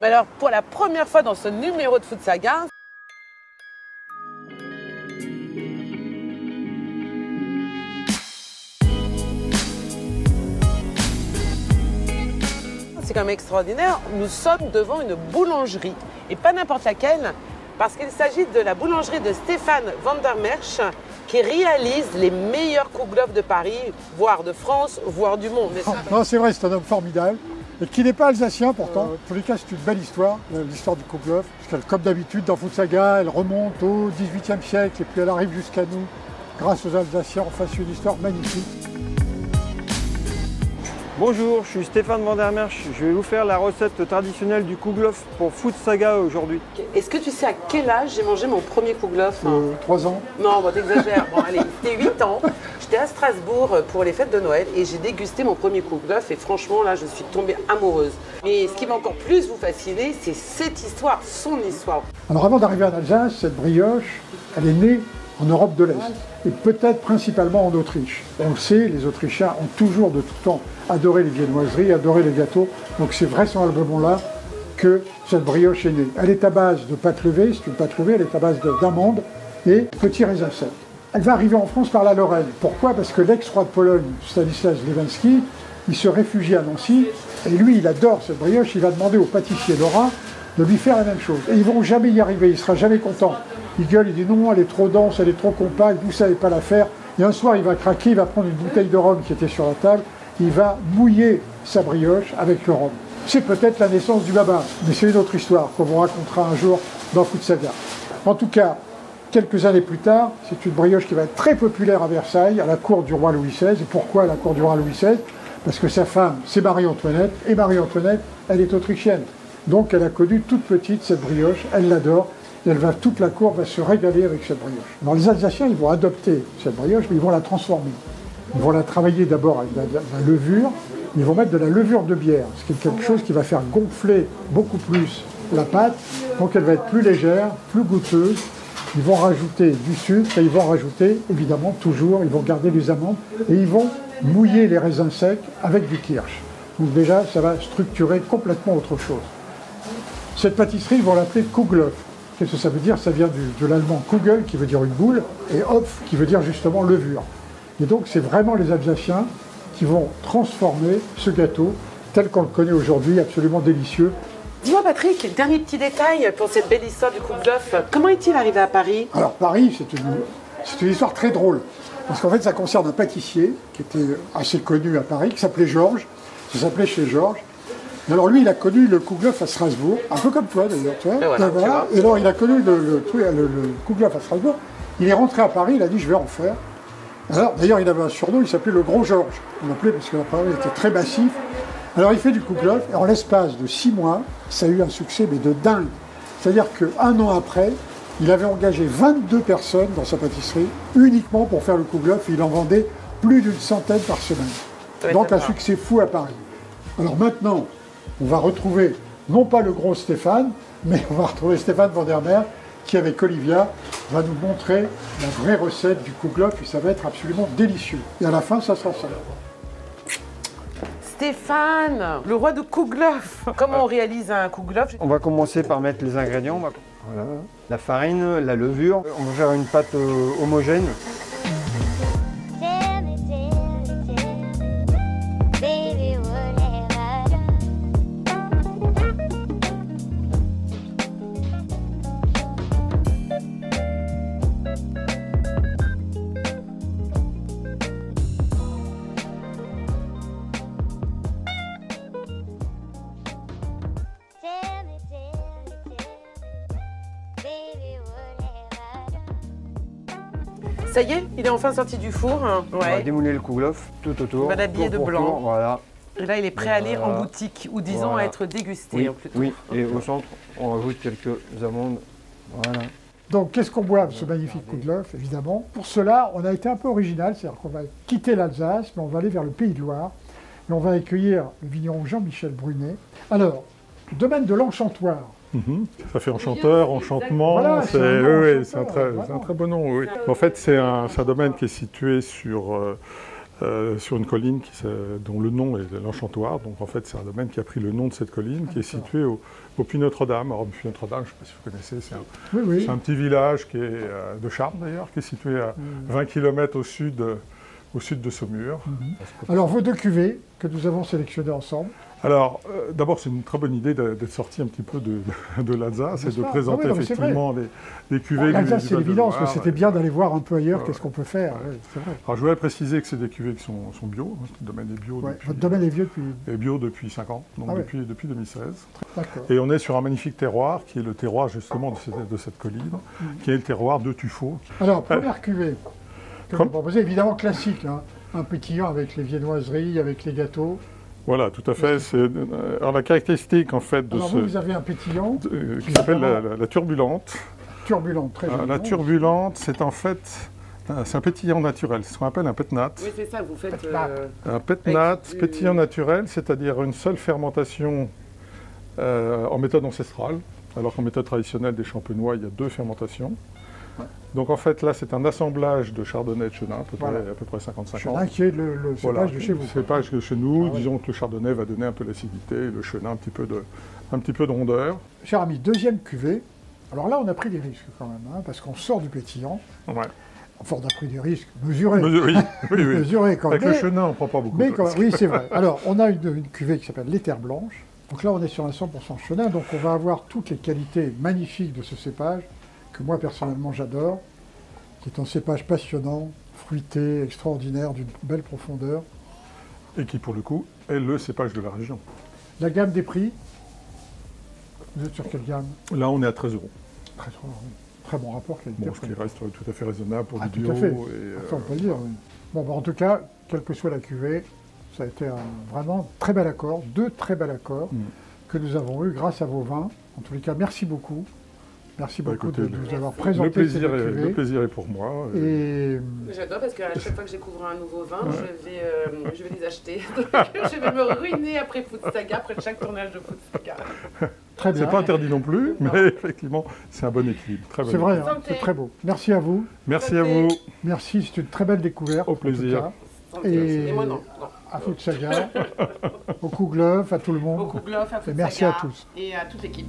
Alors, pour la première fois dans ce numéro de Food Saga, c'est quand même extraordinaire, nous sommes devant une boulangerie, et pas n'importe laquelle, parce qu'il s'agit de la boulangerie de Stéphane Van der Merch, qui réalise les meilleurs kouglof de Paris, voire de France, voire du monde. Non, c'est vrai, c'est un homme formidable, et qui n'est pas alsacien pourtant. En tous les cas, c'est une belle histoire, l'histoire du kouglof, parce qu'elle, comme d'habitude dans Food Saga, elle remonte au XVIIIe siècle, et puis elle arrive jusqu'à nous, grâce aux Alsaciens. Enfin, c'est une histoire magnifique. Bonjour, je suis Stéphane Van der Merch. Je vais vous faire la recette traditionnelle du kouglof pour Food Saga aujourd'hui. Est-ce que tu sais à quel âge j'ai mangé mon premier kouglof? 3 ans. Non, bon, t'exagères. Bon, allez, c'était 8 ans. J'étais à Strasbourg pour les fêtes de Noël et j'ai dégusté mon premier kouglof et franchement, là, je suis tombée amoureuse. Mais ce qui va encore plus vous fasciner, c'est cette histoire, son histoire. Alors avant d'arriver en Alsace, cette brioche, elle est née en Europe de l'Est, et peut-être principalement en Autriche. On le sait, les Autrichiens ont toujours de tout temps adoré les viennoiseries, adoré les gâteaux, donc c'est vraisemblablement là que cette brioche est née. Elle est à base de pâte levée, c'est une pâte levée, elle est à base d'amandes et petits raisins secs. Elle va arriver en France par la Lorraine. Pourquoi? Parce que l'ex-roi de Pologne, Stanislas Lewański, il se réfugie à Nancy, et lui, il adore cette brioche, il va demander au pâtissier lorrain de lui faire la même chose. Et ils ne vont jamais y arriver, il ne sera jamais content. Il gueule, il dit non, elle est trop dense, elle est trop compacte, vous ne savez pas la faire. Et un soir, il va craquer, il va prendre une bouteille de rhum qui était sur la table, il va mouiller sa brioche avec le rhum. C'est peut-être la naissance du baba, mais c'est une autre histoire qu'on vous racontera un jour dans Food Saga. En tout cas, quelques années plus tard, c'est une brioche qui va être très populaire à Versailles, à la cour du roi Louis XVI. Et pourquoi à la cour du roi Louis XVI? Parce que sa femme, c'est Marie-Antoinette, et Marie-Antoinette, elle est autrichienne. Donc elle a connu toute petite cette brioche, elle l'adore, et toute la cour va se régaler avec cette brioche. Alors les Alsaciens, ils vont adopter cette brioche, mais ils vont la transformer. Ils vont la travailler d'abord avec de la levure, ils vont mettre de la levure de bière, ce qui est quelque chose qui va faire gonfler beaucoup plus la pâte, donc elle va être plus légère, plus goûteuse. Ils vont rajouter du sucre, et ils vont rajouter, évidemment, toujours, ils vont garder les amandes, et ils vont mouiller les raisins secs avec du kirsch. Donc déjà, ça va structurer complètement autre chose. Cette pâtisserie, ils vont l'appeler Kouglof. Qu'est-ce que ça veut dire? Ça vient de l'allemand Kugel, qui veut dire une boule, et Hopf, qui veut dire justement levure. Et donc, c'est vraiment les Alsaciens qui vont transformer ce gâteau tel qu'on le connaît aujourd'hui, absolument délicieux. Dis-moi Patrick, dernier petit détail pour cette belle histoire du kouglof. Comment est-il arrivé à Paris? Alors Paris, c'est une histoire très drôle. Parce qu'en fait, ça concerne un pâtissier qui était assez connu à Paris, qui s'appelait Georges. Ça s'appelait chez Georges. Alors lui, il a connu le kouglof à Strasbourg, un peu comme toi d'ailleurs, tu vois. Voilà. Et alors il a connu le kouglof à Strasbourg. Il est rentré à Paris, il a dit je vais en faire. Alors d'ailleurs, il avait un surnom, il s'appelait le Gros Georges. On l'appelait parce que la Paris était très massif. Alors il fait du kouglof, et en l'espace de 6 mois, ça a eu un succès mais de dingue. C'est-à-dire qu'un an après, il avait engagé 22 personnes dans sa pâtisserie, uniquement pour faire le kouglof, et il en vendait plus d'une centaine par semaine. Donc un succès fou à Paris. Alors maintenant, on va retrouver, non pas le gros Stéphane, mais on va retrouver Stéphane Van der Merch, qui avec Olivia va nous montrer la vraie recette du kouglof, et ça va être absolument délicieux. Et à la fin, ça sera ça. Stéphane, le roi de kouglof. Comment on réalise un kouglof? On va commencer par mettre les ingrédients. Voilà. La farine, la levure. On va faire une pâte homogène. Ça y est, il est enfin sorti du four. On va démouler le kouglof tout autour. On va l'habiller de blanc. Tour, voilà. Et là, il est prêt à aller en boutique, ou disons à être dégusté. Oui, plutôt. oui, et au centre, on rajoute quelques amandes. Voilà. Donc, qu'est-ce qu'on boit de ce magnifique kouglof, évidemment? Pour cela, on a été un peu original, c'est-à-dire qu'on va quitter l'Alsace, mais on va aller vers le Pays de Loire, et on va accueillir le vigneron Jean-Michel Brunet. Alors, le domaine de l'Enchantoire. Ça fait enchanteur, enchantement, voilà, c'est un très beau nom. Oui. En fait, c'est un domaine qui est situé sur sur une colline dont le nom est l'Enchantoir. Donc en fait, c'est un domaine qui a pris le nom de cette colline, qui est situé au Puy Notre-Dame. Alors, le Puy Notre-Dame, je ne sais pas si vous connaissez, c'est un petit village qui est de Charmes d'ailleurs, qui est situé à 20 km au sud de Saumur. Alors, vos deux cuvées que nous avons sélectionnées ensemble. Alors, d'abord, c'est une très bonne idée d'être sorti un petit peu de l'Alsace et de présenter effectivement les cuvées. L'Alsace, c'est l'évidence, mais c'était bien d'aller voir un peu ailleurs qu'est-ce qu'on peut faire. C'est vrai. Alors, je voudrais préciser que c'est des cuvées qui sont bio. Le domaine est bio depuis... Votre domaine est vieux depuis... Est bio depuis 5 ans, donc depuis 2016. D'accord. Et on est sur un magnifique terroir, qui est le terroir justement de cette colline, qui est le terroir de Tuffeau. Alors, première cuvée que vous proposez, évidemment classique, hein, un pétillant avec les viennoiseries, avec les gâteaux. Voilà, tout à fait. Alors la caractéristique en fait de alors vous avez un pétillant qui s'appelle la turbulente. Turbulente, très joli. La turbulente, c'est en fait c'est un pétillant naturel, c'est ce qu'on appelle un pétnat. Oui, c'est ça, vous faites... Un pétnat, pétillant naturel, c'est-à-dire une seule fermentation en méthode ancestrale, alors qu'en méthode traditionnelle des champenois, il y a 2 fermentations. Donc en fait, là, c'est un assemblage de chardonnay et de chenin, à peu près 55 ans. Chenin qui est le cépage de chez vous. Le cépage de chez nous, disons que le chardonnay va donner un peu d'acidité, et le chenin un petit peu de rondeur. Cher ami, deuxième cuvée. Alors là, on a pris des risques quand même, hein, parce qu'on sort du pétillant. Ouais. Enfin, on a pris des risques mesurés. Oui. Mesurés quand même. Avec le chenin, on ne prend pas beaucoup. Oui, c'est vrai. Alors, on a une cuvée qui s'appelle l'Éther Blanche. Donc là, on est sur un 100% chenin, donc on va avoir toutes les qualités magnifiques de ce cépage, que moi, personnellement, j'adore, qui est un cépage passionnant, fruité, extraordinaire, d'une belle profondeur. Et qui, pour le coup, est le cépage de la région. La gamme des prix, vous êtes sur quelle gamme? Là, on est à 13 €. 13 €, oui. Très bon rapport qualité. Bon, ce qui reste tout à fait raisonnable pour du bio. Tout à fait. Ça, on peut le dire, oui. Bon, en tout cas, quelle que soit la cuvée, ça a été vraiment très bel accord, 2 très bels accords que nous avons eus grâce à vos vins. En tous les cas, merci beaucoup. Merci beaucoup de nous avoir présenté ces cuvées. Le plaisir est pour moi. Et... J'adore parce qu'à chaque fois que je découvre un nouveau vin, je vais les acheter. Je vais me ruiner après Food Saga, après chaque tournage de Food Saga. Très bien. C'est pas interdit non plus, mais effectivement, c'est un bon équilibre. C'est vrai, hein, c'est très beau. Merci à vous. Merci à vous. Merci, c'est une très belle découverte. Au plaisir. Et moi, non. À Food Saga, au Kouglof, à tout le monde. Au Kouglof, à Food Saga. Et merci à tous. Et à toute l'équipe.